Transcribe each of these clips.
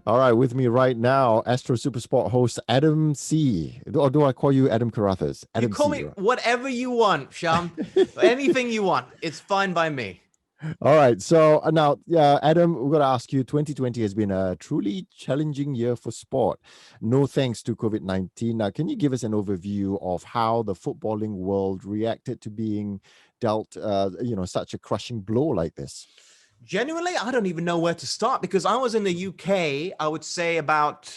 All right, with me right now, Astro Supersport host Adam C. Or do I call you Adam Carruthers? You Adam call C. me whatever you want, Sham. Anything you want. It's fine by me. All right, so now, yeah, Adam, we're going to ask you 2020 has been a truly challenging year for sport. No thanks to COVID-19. Now, can you give us an overview of how the footballing world reacted to being dealt, such a crushing blow like this? Genuinely, I don't even know where to start because I was in the UK, I would say about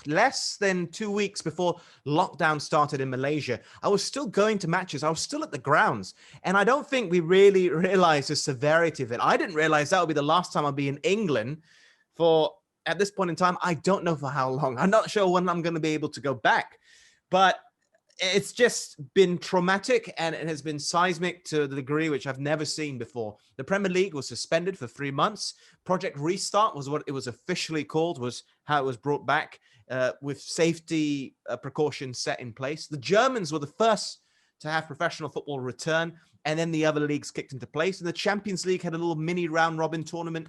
less than 2 weeks before lockdown started in Malaysia. I was still going to matches. I was still at the grounds. And I don't think we really realized the severity of it. I didn't realize that would be the last time I'd be in England for, at this point in time, I don't know for how long. I'm not sure when I'm going to be able to go back. But it's just been traumatic and it has been seismic to the degree which I've never seen before. The Premier League was suspended for 3 months. Project Restart was what it was officially called, was how it was brought back with safety precautions set in place. The Germans were the first to have professional football return, and then the other leagues kicked into place. And the Champions League had a little mini round robin tournament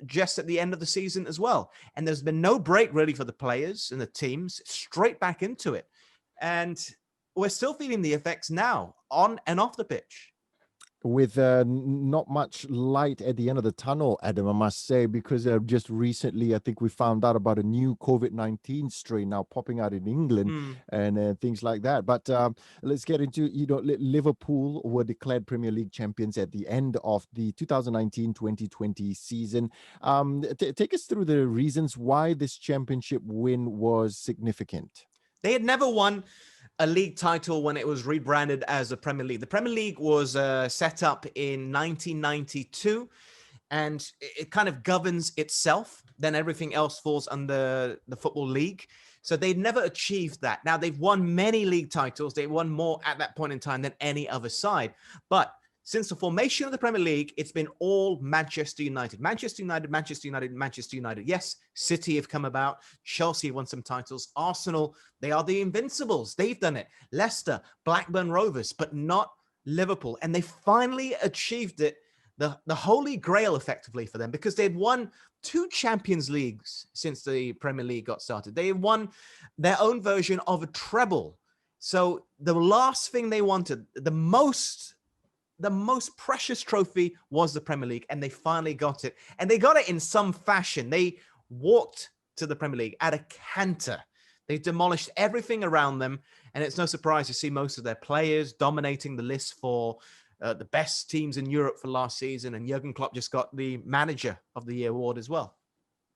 just at the end of the season as well. And there's been no break really for the players and the teams, straight back into it. And we're still feeling the effects now on and off the pitch. With not much light at the end of the tunnel, Adam, I must say, because just recently, I think we found out about a new COVID-19 strain now popping out in England and things like that. But let's get into, Liverpool were declared Premier League champions at the end of the 2019-2020 season. Take us through the reasons why this championship win was significant. They had never won a league title when it was rebranded as the Premier League. The Premier League was set up in 1992, and it kind of governs itself. Then everything else falls under the Football League. So they'd never achieved that. Now, they've won many league titles. They won more at that point in time than any other side. But since the formation of the Premier League, it's been all Manchester United. Manchester United, Manchester United, Manchester United. Yes, City have come about. Chelsea have won some titles. Arsenal, they are the Invincibles. They've done it. Leicester, Blackburn Rovers, but not Liverpool. And they finally achieved it, the Holy Grail effectively for them, because they'd won 2 Champions Leagues since the Premier League got started. They won their own version of a treble. So the last thing they wanted, the most precious trophy was the Premier League, and they finally got it. And they got it in some fashion. They walked to the Premier League at a canter. They demolished everything around them, and it's no surprise to see most of their players dominating the list for the best teams in Europe for last season, and Jurgen Klopp just got the Manager of the Year award as well.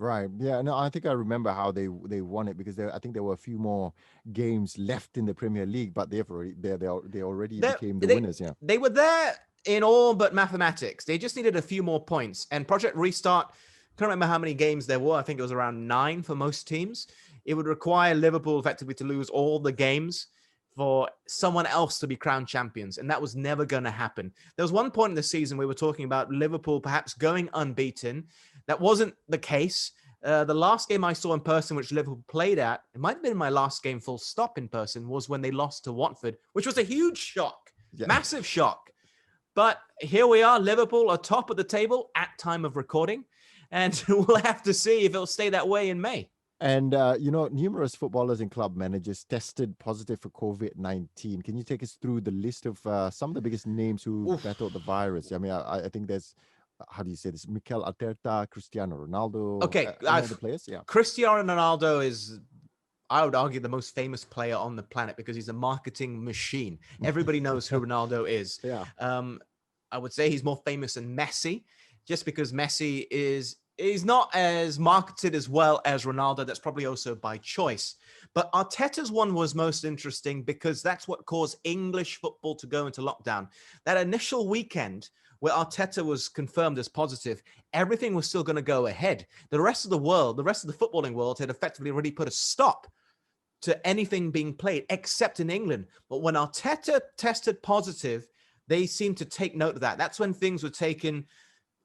Right. Yeah. No, I think I remember how they won it because I think there were a few more games left in the Premier League, but they already became the winners. Yeah. They were there in all but mathematics. They just needed a few more points. And Project Restart, I can't remember how many games there were. I think it was around 9 for most teams. It would require Liverpool effectively to lose all the games for someone else to be crowned champions. And that was never going to happen. There was one point in the season we were talking about Liverpool perhaps going unbeaten. That wasn't the case. The last game I saw in person, which Liverpool played at, it might have been my last game full stop in person, was when they lost to Watford, which was a huge shock, massive shock. But here we are, Liverpool are top of the table at time of recording, and we'll have to see if it'll stay that way in May. And, numerous footballers and club managers tested positive for COVID-19. Can you take us through the list of some of the biggest names who battled the virus? I mean, I think there's, how do you say this? Mikel Arteta, Cristiano Ronaldo. Okay, the players. Yeah, Cristiano Ronaldo is, I would argue, the most famous player on the planet because he's a marketing machine. Everybody knows who Ronaldo is. Yeah. I would say he's more famous than Messi, just because Messi is not as marketed as well as Ronaldo. That's probably also by choice. But Arteta's one was most interesting because that's what caused English football to go into lockdown. That initial weekend where Arteta was confirmed as positive, everything was still going to go ahead. The rest of the world, the rest of the footballing world had effectively already put a stop to anything being played except in England. But when Arteta tested positive, they seemed to take note of that. That's when things were taken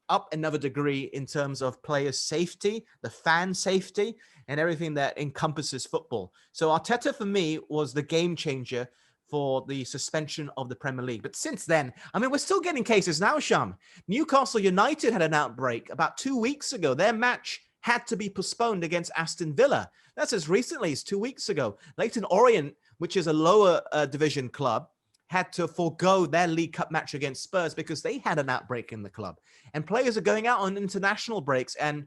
up another degree in terms of players' safety, the fan safety, and everything that encompasses football. So Arteta, for me, was the game changer for the suspension of the Premier League. But since then, I mean, we're still getting cases now, Sham. Newcastle United had an outbreak about 2 weeks ago. Their match had to be postponed against Aston Villa. That's as recently as 2 weeks ago. Leyton Orient, which is a lower division club, had to forego their League Cup match against Spurs because they had an outbreak in the club. And players are going out on international breaks. And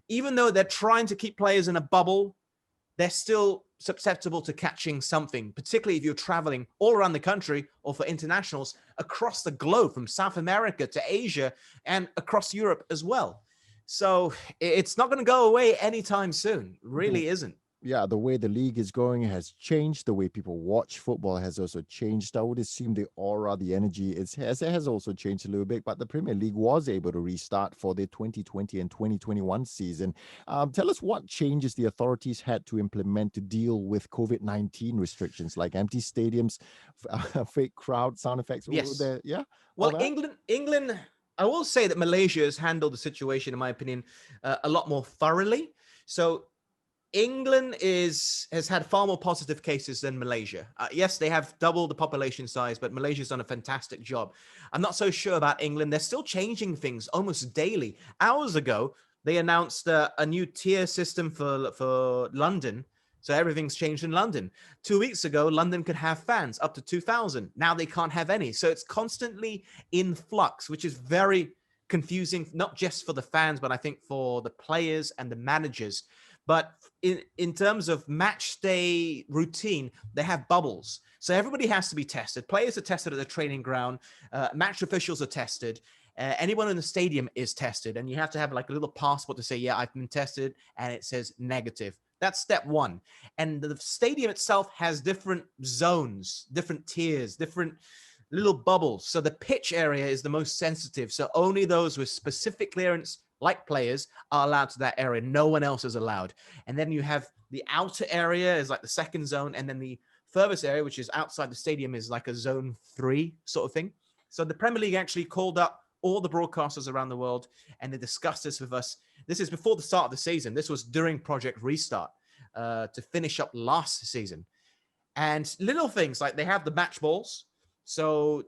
even though they're trying to keep players in a bubble, they're still susceptible to catching something, particularly if you're traveling all around the country or for internationals across the globe, from South America to Asia and across Europe as well. So it's not going to go away anytime soon. Really isn't. Yeah, the way the league is going has changed. The way people watch football has also changed. I would assume the aura, the energy, it has also changed a little bit. But the Premier League was able to restart for the 2020 and 2021 season. Tell us what changes the authorities had to implement to deal with COVID-19 restrictions, like empty stadiums, fake crowd, sound effects. Yes. Yeah. Well, England. I will say that Malaysia has handled the situation, in my opinion, a lot more thoroughly. So England has had far more positive cases than Malaysia. Yes, they have double the population size, but Malaysia's done a fantastic job. I'm not so sure about England. They're still changing things almost daily. Hours ago, they announced a new tier system for London. So everything's changed in London. 2 weeks ago, London could have fans up to 2,000. Now they can't have any. So it's constantly in flux, which is very confusing, not just for the fans, but I think for the players and the managers. But in terms of match day routine, they have bubbles. So everybody has to be tested. Players are tested at the training ground. Match officials are tested. Anyone in the stadium is tested. And you have to have like a little passport to say, yeah, I've been tested. And it says negative. That's step one. And the stadium itself has different zones, different tiers, different little bubbles. So the pitch area is the most sensitive. So only those with specific clearance, like players, are allowed to that area. No one else is allowed. And then you have the outer area is like the second zone. And then the furthest area, which is outside the stadium, is like a zone 3 sort of thing. So the Premier League actually called up all the broadcasters around the world and they discussed this with us. This is before the start of the season. This was during Project Restart to finish up last season. And little things like they have the match balls. So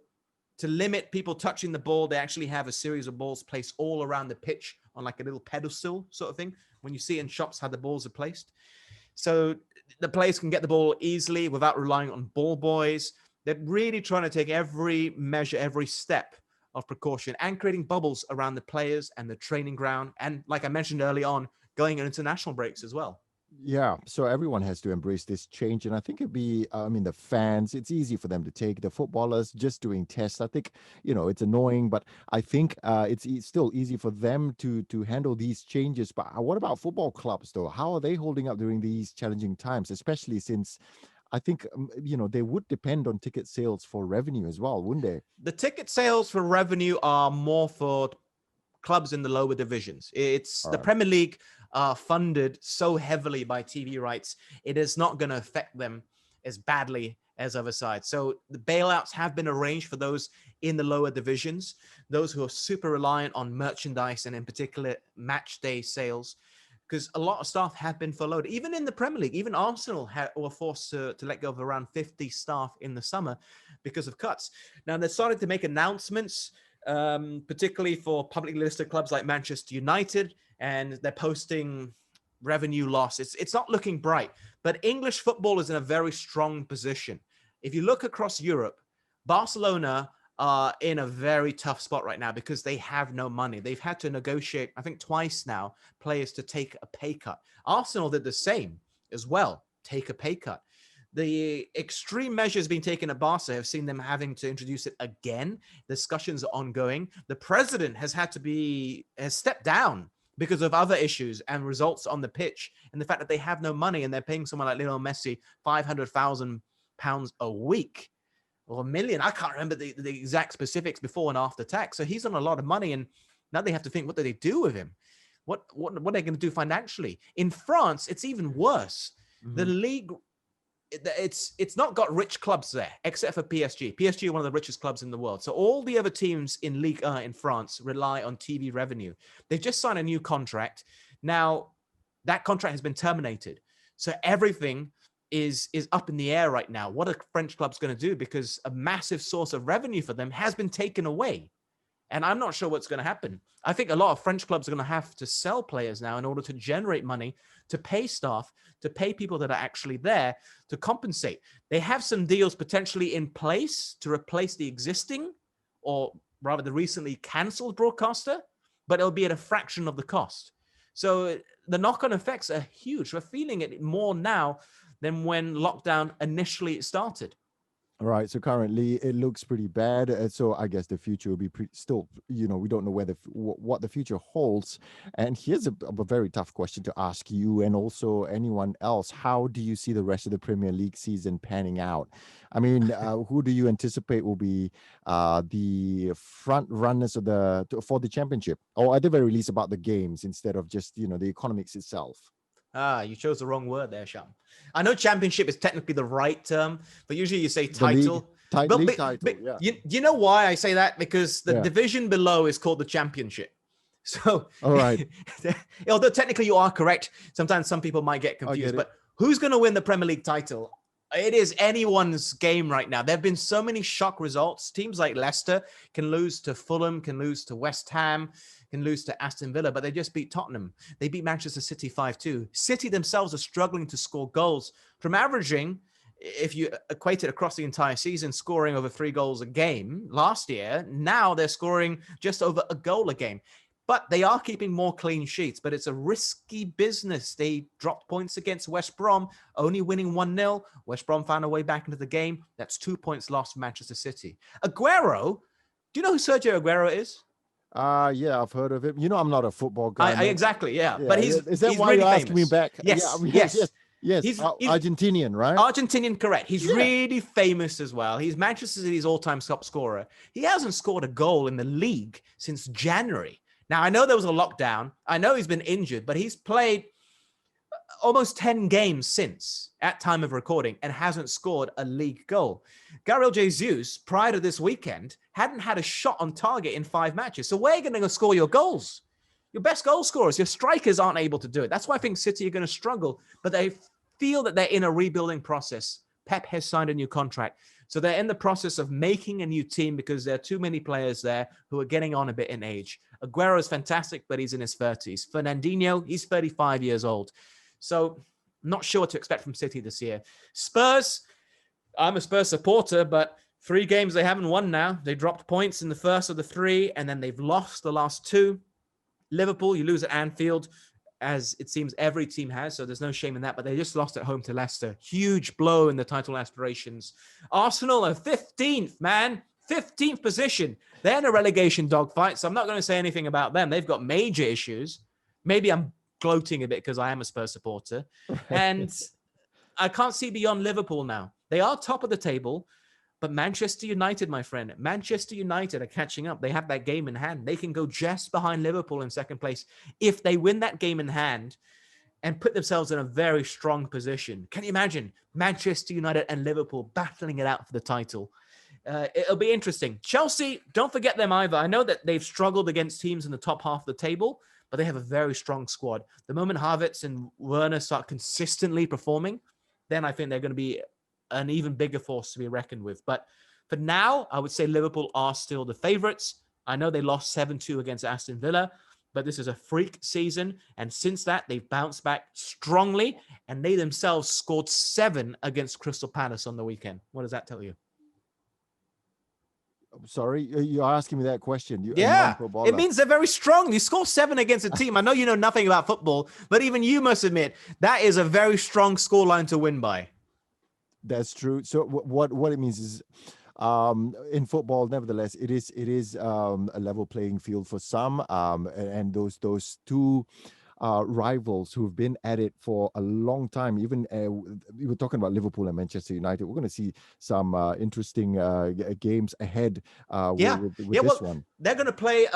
to limit people touching the ball, they actually have a series of balls placed all around the pitch on like a little pedestal sort of thing. When you see in shops how the balls are placed. So the players can get the ball easily without relying on ball boys. They're really trying to take every measure, every step of precaution and creating bubbles around the players and the training ground. And like I mentioned early on, going on international breaks as well. Yeah, so everyone has to embrace this change. And I think it'd be, the fans, it's easy for them to take. The footballers just doing tests, I think, it's annoying, but I think it's still easy for them to handle these changes. But what about football clubs, though? How are they holding up during these challenging times, especially since I think, they would depend on ticket sales for revenue as well, wouldn't they? The ticket sales for revenue are more for clubs in the lower divisions. It's the Premier League are funded so heavily by TV rights, it is not going to affect them as badly as other sides. So the bailouts have been arranged for those in the lower divisions, those who are super reliant on merchandise and in particular match day sales, because a lot of staff have been furloughed. Even in the Premier League, even Arsenal were forced to let go of around 50 staff in the summer because of cuts. Now they're starting to make announcements, particularly for publicly listed clubs like Manchester United, and they're posting revenue loss. It's not looking bright, but English football is in a very strong position. If you look across Europe, Barcelona are in a very tough spot right now because they have no money. They've had to negotiate, I think twice now, players to take a pay cut. Arsenal did the same as well, take a pay cut. The extreme measures being taken at Barca have seen them having to introduce it again. Discussions are ongoing. The president has stepped down because of other issues and results on the pitch, and the fact that they have no money and they're paying someone like Lionel Messi £500,000 a week or $1 million. I can't remember the exact specifics before and after tax. So he's on a lot of money, and now they have to think, what do they do with him? What are they going to do financially? In France, it's even worse. Mm-hmm. The league, it's not got rich clubs there, except for PSG. PSG are one of the richest clubs in the world. So all the other teams in Ligue 1 in France rely on TV revenue. They've just signed a new contract. Now, that contract has been terminated. So everything is up in the air right now. What are French clubs going to do? Because a massive source of revenue for them has been taken away. And I'm not sure what's going to happen. I think a lot of French clubs are going to have to sell players now in order to generate money, to pay staff, to pay people that are actually there to compensate. They have some deals potentially in place to replace the existing, or rather the recently cancelled broadcaster, but it'll be at a fraction of the cost. So the knock-on effects are huge. We're feeling it more now than when lockdown initially started. All right. So currently it looks pretty bad. So I guess the future will be still, we don't know what the future holds. And here's a very tough question to ask you and also anyone else. How do you see the rest of the Premier League season panning out? I mean, who do you anticipate will be the front runners for the championship, or at the very least about the games instead of just, the economics itself? You chose the wrong word there, Sham. I know championship is technically the right term, but usually you say title. League title, yeah. You know why I say that? Because the division below is called the championship. So, all right. Although technically you are correct, sometimes some people might get confused. But who's going to win the Premier League title? It is anyone's game right now. There have been so many shock results. Teams like Leicester can lose to Fulham, can lose to West Ham, can lose to Aston Villa, but they just beat Tottenham. They beat Manchester City 5-2. City themselves are struggling to score goals from averaging, if you equate it across the entire season, scoring over 3 goals a game last year. Now they're scoring just over a goal a game. But they are keeping more clean sheets, but it's a risky business. They dropped points against West Brom, only winning 1-0. West Brom found a way back into the game. That's 2 points lost to Manchester City. Aguero, do you know who Sergio Aguero is? Yeah, I've heard of him. I'm not a football guy. Exactly, yeah. But is that why really you're famous. asking me back? Yes, yes. He's Argentinian, right? Argentinian, correct. He's really famous as well. He's Manchester City's all-time top scorer. He hasn't scored a goal in the league since January. Now, I know there was a lockdown. I know he's been injured, but he's played almost 10 games since at time of recording and hasn't scored a league goal. Gabriel Jesus, prior to this weekend, hadn't had a shot on target in 5 matches. So where are you going to score your goals? Your best goal scorers, your strikers aren't able to do it. That's why I think City are going to struggle, but they feel that they're in a rebuilding process. Pep has signed a new contract. So they're in the process of making a new team because there are too many players there who are getting on a bit in age. Aguero is fantastic, but he's in his 30s. Fernandinho, he's 35 years old. So not sure what to expect from City this year. Spurs, I'm a Spurs supporter, but 3 games they haven't won now. They dropped points in the first of the 3, and then they've lost the last 2. Liverpool, you lose at Anfield, as it seems every team has, so there's no shame in that, but they just lost at home to Leicester. Huge blow in the title aspirations. Arsenal are 15th, man. 15th position. They're in a relegation dogfight, so I'm not going to say anything about them. They've got major issues. Maybe I'm gloating a bit because I am a Spurs supporter. And I can't see beyond Liverpool now. They are top of the table, but Manchester United, my friend, Manchester United are catching up. They have that game in hand. They can go just behind Liverpool in second place. If they win that game in hand and put themselves in a very strong position, can you imagine Manchester United and Liverpool battling it out for the title? It'll be interesting. Chelsea, don't forget them either. I know that they've struggled against teams in the top half of the table, but they have a very strong squad. The moment Havertz and Werner start consistently performing, then I think they're going to be an even bigger force to be reckoned with. But for now, I would say Liverpool are still the favourites. I know they lost 7-2 against Aston Villa, but this is a freak season. And since that, they've bounced back strongly, and they themselves scored 7 against Crystal Palace on the weekend. What does that tell you? Sorry, you're asking me that question. Yeah, it means they're very strong. You score 7 against a team. I know you know nothing about football, but even you must admit that is a very strong scoreline to win by. That's true. So what it means is, in football, nevertheless, it is a level playing field for some, and those 2 rivals who've been at it for a long time. Even we were talking about Liverpool and Manchester United. We're going to see some interesting games ahead. With this one. They're going to play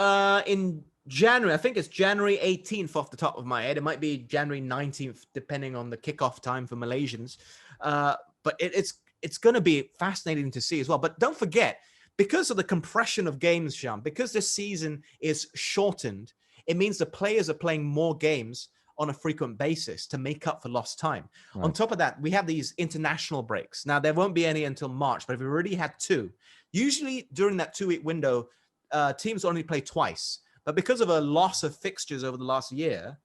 in January. I think it's January 18th off the top of my head. It might be January 19th, depending on the kickoff time for Malaysians. But it's going to be fascinating to see as well. But don't forget, because of the compression of games, Sham, because this season is shortened, it means the players are playing more games on a frequent basis to make up for lost time. Right. On top of that, we have these international breaks. Now, there won't be any until March, but we've already had 2. Usually during that 2-week window, teams only play twice. But because of a loss of fixtures over the last year,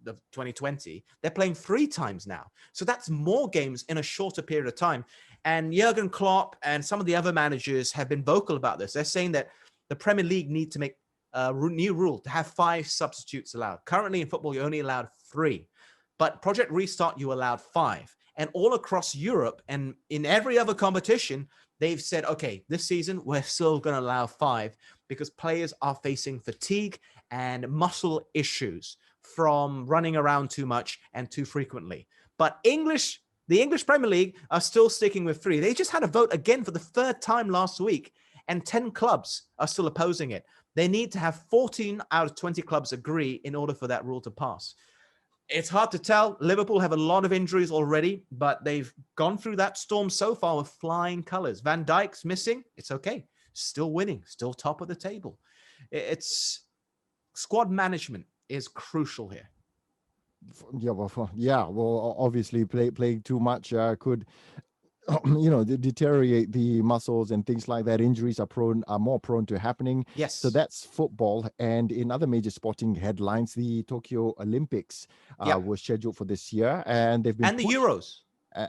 the 2020, they're playing 3 times now. So that's more games in a shorter period of time. And Jurgen Klopp and some of the other managers have been vocal about this. They're saying that the Premier League need to make a new rule to have 5 substitutes allowed. Currently in football, you're only allowed 3. But Project Restart, you allowed 5. And all across Europe and in every other competition, they've said, okay, this season, we're still going to allow 5 because players are facing fatigue and muscle issues from running around too much and too frequently. But the English Premier League are still sticking with 3. They just had a vote again for the 3rd time last week, and 10 clubs are still opposing it. They need to have 14 out of 20 clubs agree in order for that rule to pass. It's hard to tell. Liverpool have a lot of injuries already, but they've gone through that storm so far with flying colors. Van Dijk's missing. It's okay. Still winning. Still top of the table. It's squad management is crucial here. Well, obviously playing too much could deteriorate the muscles and things like that. Injuries are more prone to happening. Yes. So that's football. And in other major sporting headlines, the Tokyo Olympics were scheduled for this year, and they've been the Euros.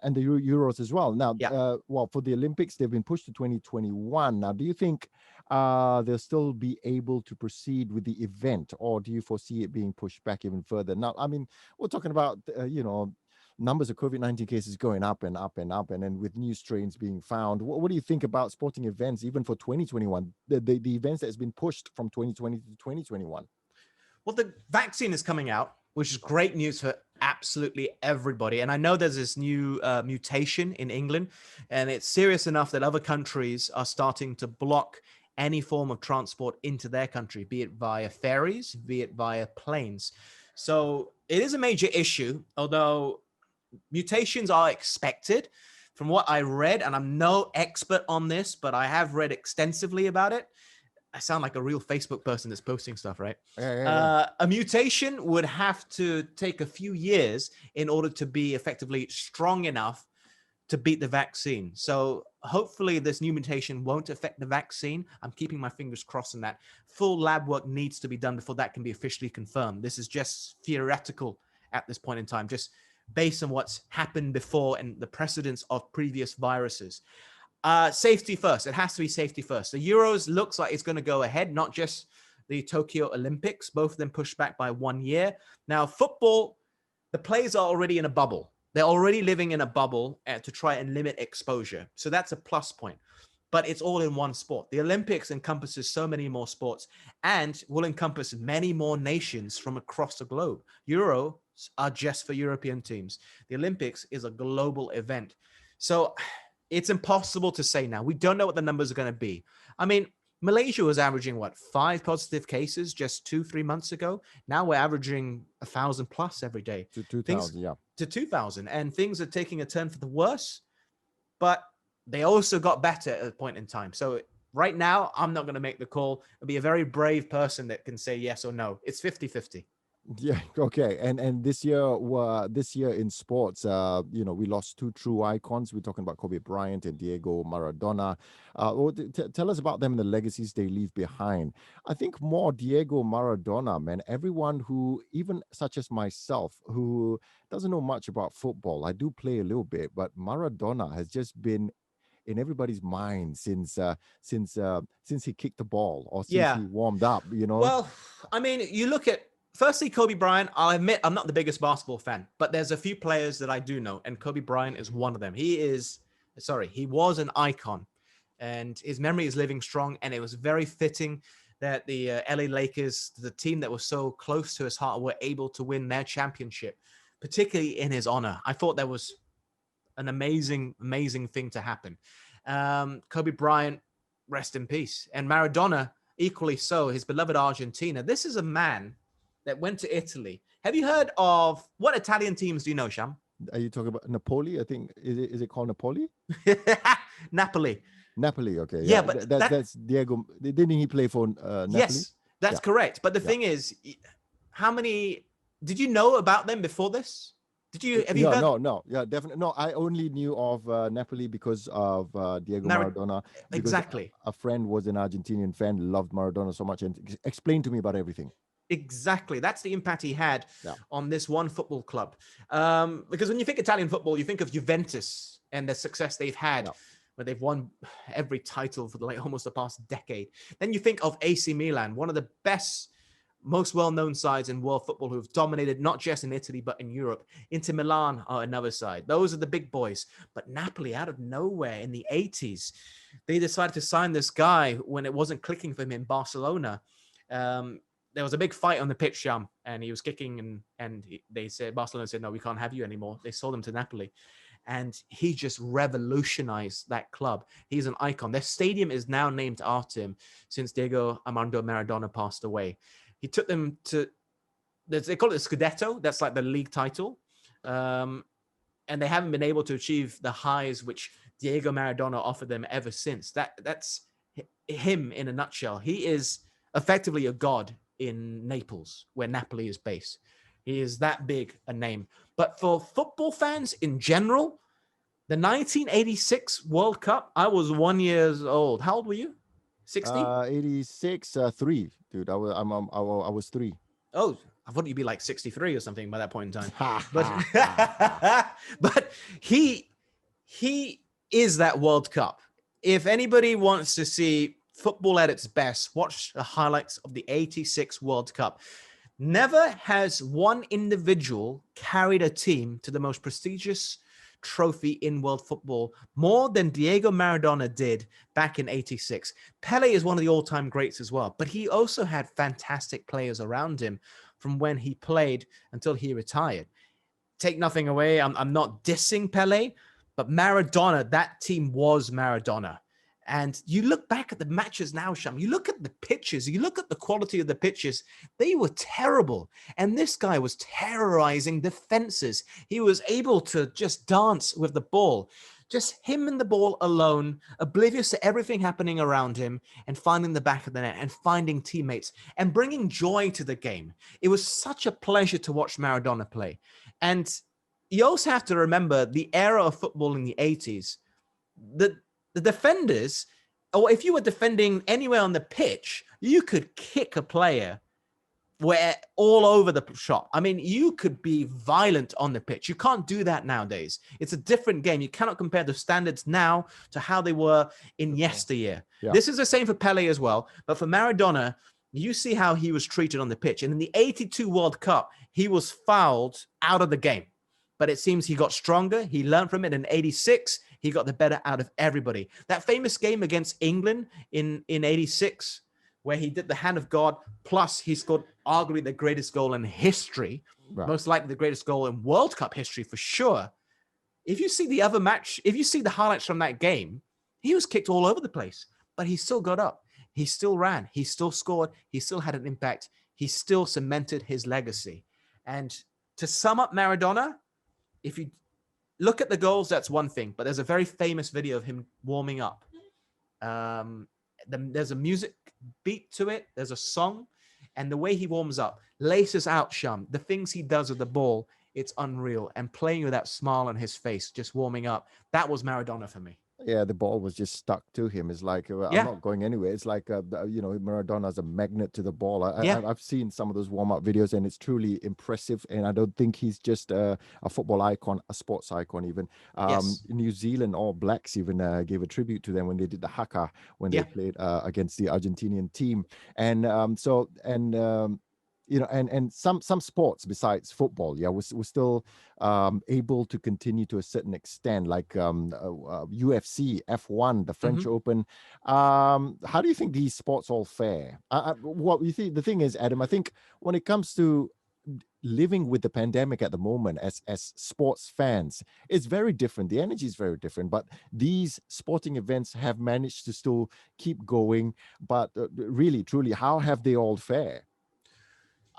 And the Euros as well. Now, for the Olympics, they've been pushed to 2021. Now, do you think they'll still be able to proceed with the event, or do you foresee it being pushed back even further? Now, I mean, we're talking about, numbers of COVID-19 cases going up and up and up, and then with new strains being found. What do you think about sporting events, even for 2021, the events that has been pushed from 2020 to 2021? Well, the vaccine is coming out, which is great news for absolutely everybody. And I know there's this new mutation in England, and it's serious enough that other countries are starting to block any form of transport into their country, be it via ferries, be it via planes. So it is a major issue, although mutations are expected. From what I read, and I'm no expert on this, but I have read extensively about it. I sound like a real Facebook person that's posting stuff, right? Yeah. A mutation would have to take a few years in order to be effectively strong enough to beat the vaccine. So hopefully this new mutation won't affect the vaccine. I'm keeping my fingers crossed on that. Full lab work needs to be done before that can be officially confirmed. This is just theoretical at this point in time, just based on what's happened before and the precedents of previous viruses. Safety first. It has to be safety first. The Euros looks like it's going to go ahead, not just the Tokyo Olympics, both of them pushed back by 1 year. Now, football, the players are already in a bubble. They're already living in a bubble to try and limit exposure. So that's a plus point. But it's all in one sport. The Olympics encompasses so many more sports and will encompass many more nations from across the globe. Euros are just for European teams. The Olympics is a global event. So it's impossible to say now. We don't know what the numbers are going to be. I mean, Malaysia was averaging, 5 positive cases just 2-3 months ago. Now we're averaging 1,000 plus every day. To 2,000, To 2,000. And things are taking a turn for the worse. But they also got better at a point in time. So right now, I'm not going to make the call. I'll be a very brave person that can say yes or no. It's 50-50. Yeah. Okay. And this year in sports, we lost 2 true icons. We're talking about Kobe Bryant and Diego Maradona. Tell us about them and the legacies they leave behind. I think more Diego Maradona, man. Everyone who, even such as myself, who doesn't know much about football, I do play a little bit, but Maradona has just been in everybody's mind since he kicked the ball or since he warmed up. Well, I mean, you look at. Firstly, Kobe Bryant, I'll admit I'm not the biggest basketball fan, but there's a few players that I do know, and Kobe Bryant is one of them. He was an icon, and his memory is living strong, and it was very fitting that the LA Lakers, the team that was so close to his heart, were able to win their championship, particularly in his honor. I thought that was an amazing, amazing thing to happen. Kobe Bryant, rest in peace. And Maradona, equally so, his beloved Argentina. This is a man that went to Italy. Have you heard of what Italian teams do you know, Sham? Are you talking about Napoli? I think is it called Napoli? Napoli. Napoli, okay. Yeah, but that's Diego. Didn't he play for Napoli? Yes, that's correct. But the thing is, how many did you know about them before this? Have you heard No, yeah, definitely. No, I only knew of Napoli because of Diego Maradona, because exactly. a friend was an Argentinian fan, loved Maradona so much, and explained to me about everything. Exactly. That's the impact he had Yeah. on this one football club. Because when you think Italian football, you think of Juventus and the success they've had, Yeah. where they've won every title for almost the past decade. Then you think of AC Milan, one of the best, most well-known sides in world football who've dominated not just in Italy, but in Europe. Inter Milan are another side. Those are the big boys. But Napoli, out of nowhere in the 80s, they decided to sign this guy when it wasn't clicking for him in Barcelona. There was a big fight on the pitch, Sham, and he was kicking, and they said, Barcelona said, no, we can't have you anymore. They sold him to Napoli. And he just revolutionized that club. He's an icon. Their stadium is now named after him since Diego Armando Maradona passed away. He took them to, they call it the Scudetto. That's like the league title. And they haven't been able to achieve the highs which Diego Maradona offered them ever since. That's him in a nutshell. He is effectively a god in Naples, where Napoli is based. He is that big a name. But for football fans in general, the 1986 World Cup, I was 1 year old. How old were you? 60? 86, 3, dude. I was 3. Oh, I thought you'd be like 63 or something by that point in time. But he is that World Cup. If anybody wants to see football at its best, watch the highlights of the 86 World Cup. Never has one individual carried a team to the most prestigious trophy in world football more than Diego Maradona did back in 86. Pele is one of the all-time greats as well, but he also had fantastic players around him from when he played until he retired. Take nothing away. I'm not dissing Pele, but Maradona, that team was Maradona. And you look back at the matches now, Sham, you look at the pitches, you look at the quality of the pitches, they were terrible. And this guy was terrorizing defenses. He was able to just dance with the ball, just him and the ball alone, oblivious to everything happening around him, and finding the back of the net and finding teammates and bringing joy to the game. It was such a pleasure to watch Maradona play. And you also have to remember the era of football in the 80s. The defenders, or if you were defending anywhere on the pitch, you could kick a player where all over the shop. I mean, you could be violent on the pitch. You can't do that nowadays. It's a different game. You cannot compare the standards now to how they were in yesteryear. Yeah. This is the same for Pele as well. But for Maradona, you see how he was treated on the pitch. And in the 82 World Cup, he was fouled out of the game. But it seems he got stronger. He learned from it in 86. He got the better out of everybody. That famous game against England in 86, where he did the hand of God, plus he scored arguably the greatest goal in history, most likely the greatest goal in World Cup history for sure. If you see the other match, if you see the highlights from that game, he was kicked all over the place, but he still got up. He still ran. He still scored. He still had an impact. He still cemented his legacy. And to sum up Maradona, if you look at the goals, that's one thing, but there's a very famous video of him warming up. There's a music beat to it. There's a song, and the way he warms up, laces out, Sham, the things he does with the ball, it's unreal. And playing with that smile on his face, just warming up, that was Maradona for me. Yeah, the ball was just stuck to him. It's like, I'm not going anywhere. It's like, Maradona's a magnet to the ball. I've seen some of those warm-up videos, and it's truly impressive. And I don't think he's just a football icon, a sports icon even. New Zealand All Blacks even gave a tribute to them when they did the haka, when they played against the Argentinian team. And and some sports besides football, we're still able to continue to a certain extent, like UFC, F1, the French Open. How do you think these sports all fare? What you think? The thing is, Adam, I think when it comes to living with the pandemic at the moment as sports fans, it's very different. The energy is very different, but these sporting events have managed to still keep going. But really, truly, how have they all fared?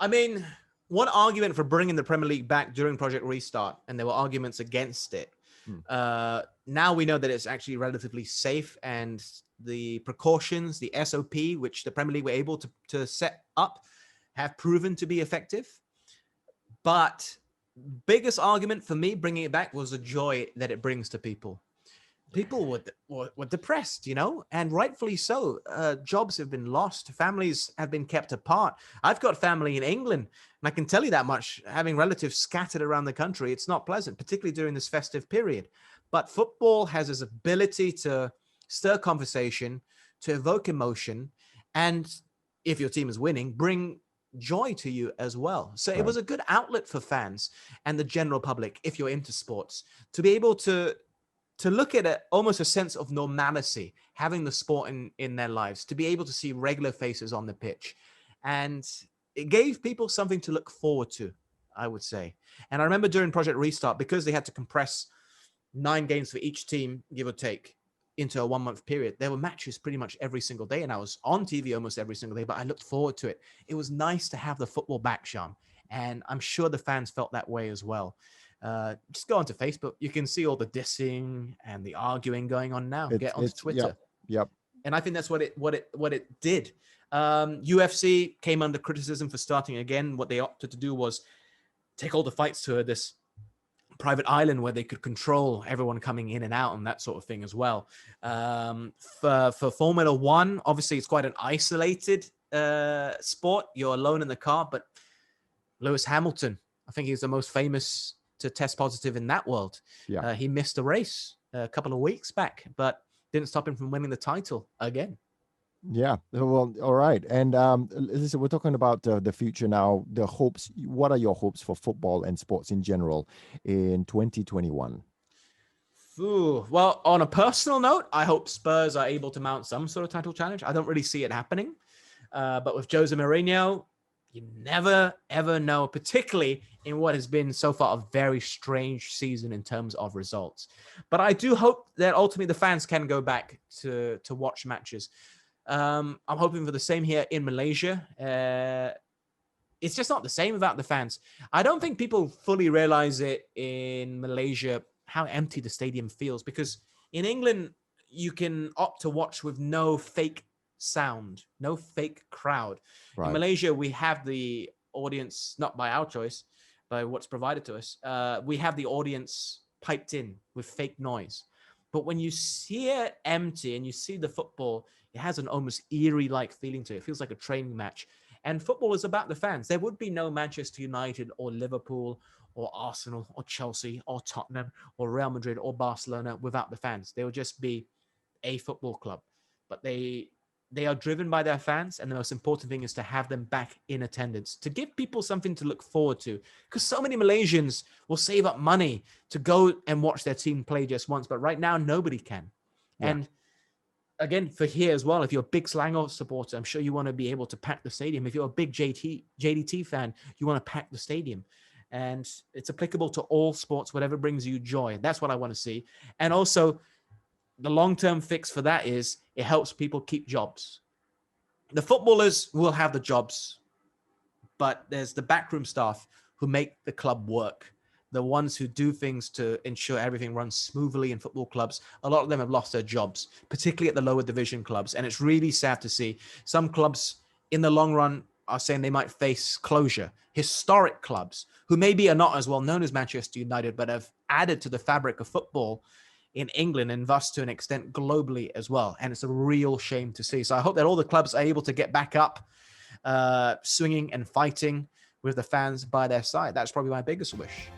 I mean, one argument for bringing the Premier League back during Project Restart, and there were arguments against it. Now we know that it's actually relatively safe, and the precautions, the SOP, which the Premier League were able to set up, have proven to be effective. But biggest argument for me bringing it back was the joy that it brings to people. People were depressed, and rightfully so. Jobs have been lost. Families have been kept apart. I've got family in England, and I can tell you that much. Having relatives scattered around the country, it's not pleasant, particularly during this festive period. But football has this ability to stir conversation, to evoke emotion, and if your team is winning, bring joy to you as well. So it was a good outlet for fans and the general public, if you're into sports, to be able to look at it, almost a sense of normalcy, having the sport in their lives, to be able to see regular faces on the pitch. And it gave people something to look forward to, I would say. And I remember during Project Restart, because they had to compress 9 games for each team, give or take, into a 1-month period, there were matches pretty much every single day. And I was on TV almost every single day, but I looked forward to it. It was nice to have the football back, Sham. And I'm sure the fans felt that way as well. Just go onto Facebook. You can see all the dissing and the arguing going on now. Get onto Twitter. Yep. And I think that's what it did. UFC came under criticism for starting again. What they opted to do was take all the fights to this private island where they could control everyone coming in and out and that sort of thing as well. For Formula One, obviously it's quite an isolated sport. You're alone in the car, but Lewis Hamilton, I think he's the most famous to test positive in that world. Yeah. He missed a race a couple of weeks back, but didn't stop him from winning the title again. Yeah, well, all right. And listen, we're talking about the future now, the hopes. What are your hopes for football and sports in general in 2021? Well, on a personal note, I hope Spurs are able to mount some sort of title challenge. I don't really see it happening. But with Jose Mourinho, you never, ever know, particularly in what has been so far a very strange season in terms of results. But I do hope that ultimately the fans can go back to watch matches. I'm hoping for the same here in Malaysia. It's just not the same without the fans. I don't think people fully realize it in Malaysia, how empty the stadium feels, because in England, you can opt to watch with no fake sound, no fake crowd. Right. In Malaysia, we have the audience, not by our choice, by what's provided to us. We have the audience piped in with fake noise. But when you see it empty and you see the football, it has an almost eerie-like feeling to it. It feels like a training match. And football is about the fans. There would be no Manchester United or Liverpool or Arsenal or Chelsea or Tottenham or Real Madrid or Barcelona without the fans. They would just be a football club. But they are driven by their fans, and the most important thing is to have them back in attendance, to give people something to look forward to. Because so many Malaysians will save up money to go and watch their team play just once, but right now nobody can. Yeah. And again, for here as well, if you're a big Selangor supporter, I'm sure you want to be able to pack the stadium. If you're a big JDT fan, you want to pack the stadium. And it's applicable to all sports, whatever brings you joy. That's what I want to see. And also, the long-term fix for that is it helps people keep jobs. The footballers will have the jobs, but there's the backroom staff who make the club work. The ones who do things to ensure everything runs smoothly in football clubs. A lot of them have lost their jobs, particularly at the lower division clubs. And it's really sad to see. Some clubs in the long run are saying they might face closure. Historic clubs who maybe are not as well known as Manchester United, but have added to the fabric of football in England and thus to an extent globally as well. And it's a real shame to see. So I hope that all the clubs are able to get back up, swinging and fighting with the fans by their side. That's probably my biggest wish.